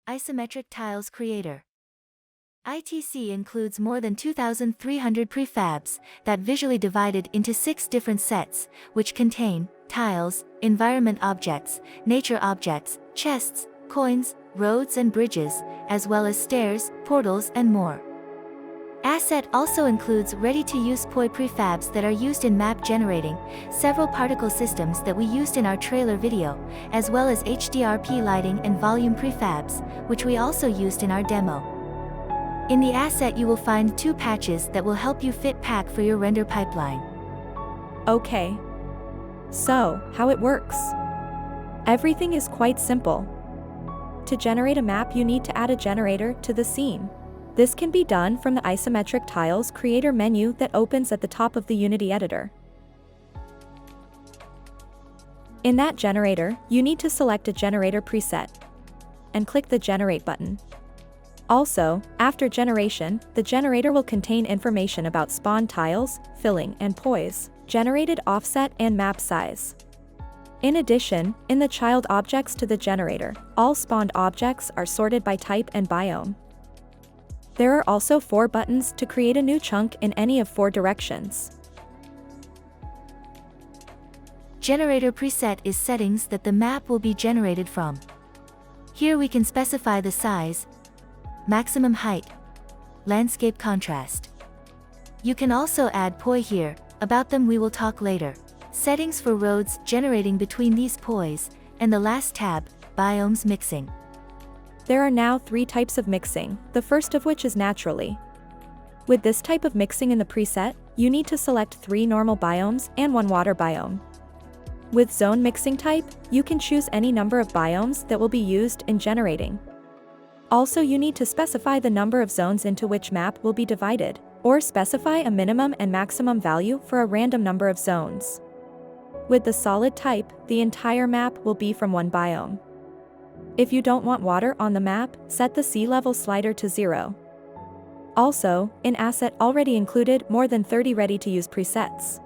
Isometric Tiles Creator. ITC includes more than 2,300 prefabs that visually divided into 6 different sets, which contain tiles, environment objects, nature objects, chests, coins, roads and bridges, as well as stairs, portals and more. Asset also includes ready-to-use POI prefabs that are used in map generating, several particle systems that we used in our trailer video, as well as HDRP lighting and volume prefabs, which we also used in our demo. In the asset you will find 2 patches that will help you fit pack for your render pipeline. Okay. So, how it works? Everything is quite simple. To generate a map you need to add a generator to the scene. This can be done from the Isometric Tiles Creator menu that opens at the top of the Unity editor. In that generator, you need to select a generator preset and click the Generate button. Also, after generation, the generator will contain information about spawn tiles, filling and poise, generated offset and map size. In addition, in the child objects to the generator, all spawned objects are sorted by type and biome. There are also 4 buttons to create a new chunk in any of 4 directions. Generator preset is settings that the map will be generated from. Here we can specify the size, maximum height, landscape contrast. You can also add POI here, about them we will talk later. Settings for roads generating between these POIs, and the last tab, Biomes mixing. There are now 3 types of mixing, the first of which is naturally. With this type of mixing in the preset, you need to select 3 normal biomes and 1 water biome. With zone mixing type, you can choose any number of biomes that will be used in generating. Also you need to specify the number of zones into which map will be divided, or specify a minimum and maximum value for a random number of zones. With the solid type, the entire map will be from 1 biome. If you don't want water on the map, set the sea level slider to 0. Also, in asset already included more than 30 ready-to-use presets.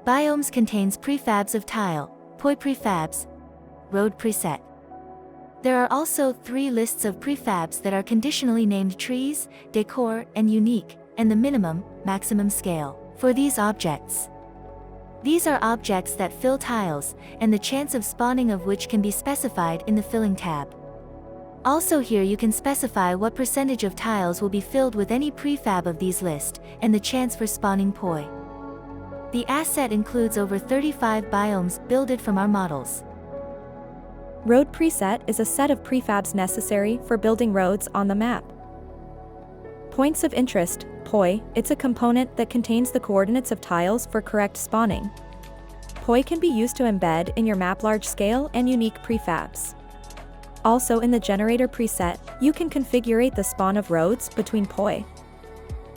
Biomes contains prefabs of tile, POI prefabs, road preset. There are also 3 lists of prefabs that are conditionally named trees, decor, and unique, and the minimum, maximum scale for these objects. These are objects that fill tiles, and the chance of spawning of which can be specified in the Filling tab. Also here you can specify what percentage of tiles will be filled with any prefab of these list, and the chance for spawning POI. The asset includes over 35 biomes builded from our models. Road preset is a set of prefabs necessary for building roads on the map. Points of interest, POI, it's a component that contains the coordinates of tiles for correct spawning. POI can be used to embed in your map large scale and unique prefabs. Also in the generator preset, you can configure the spawn of roads between POI.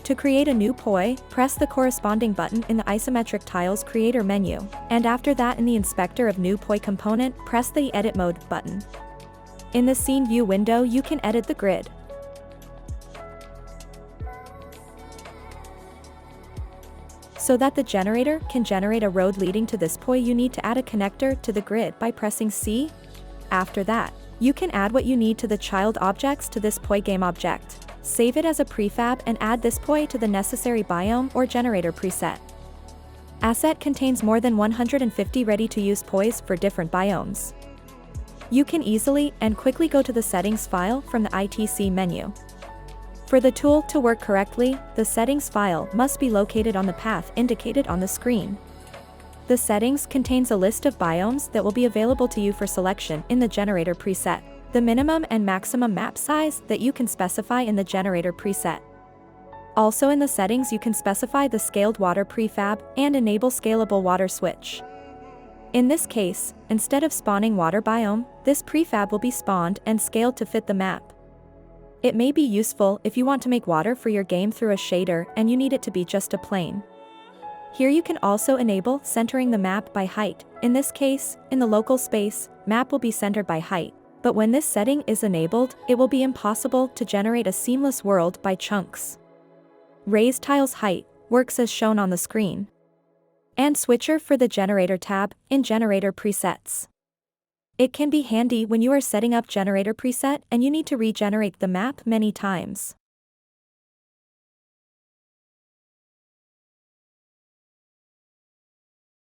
To create a new POI, press the corresponding button in the Isometric Tiles Creator menu, and after that in the Inspector of New POI component, press the Edit Mode button. In the Scene View window you can edit the grid. So that the generator can generate a road leading to this POI you need to add a connector to the grid by pressing C. After that, you can add what you need to the child objects to this POI game object. Save it as a prefab and add this POI to the necessary biome or generator preset. Asset contains more than 150 ready-to-use POIs for different biomes. You can easily and quickly go to the settings file from the ITC menu. For the tool to work correctly, the settings file must be located on the path indicated on the screen. The settings contains a list of biomes that will be available to you for selection in the generator preset, the minimum and maximum map size that you can specify in the generator preset. Also in the settings you can specify the scaled water prefab and enable scalable water switch. In this case, instead of spawning water biome, this prefab will be spawned and scaled to fit the map. It may be useful if you want to make water for your game through a shader and you need it to be just a plane. Here you can also enable centering the map by height. In this case, in the local space, map will be centered by height. But when this setting is enabled, it will be impossible to generate a seamless world by chunks. Raise tiles height works as shown on the screen. And switcher for the generator tab in generator presets. It can be handy when you are setting up generator preset and you need to regenerate the map many times.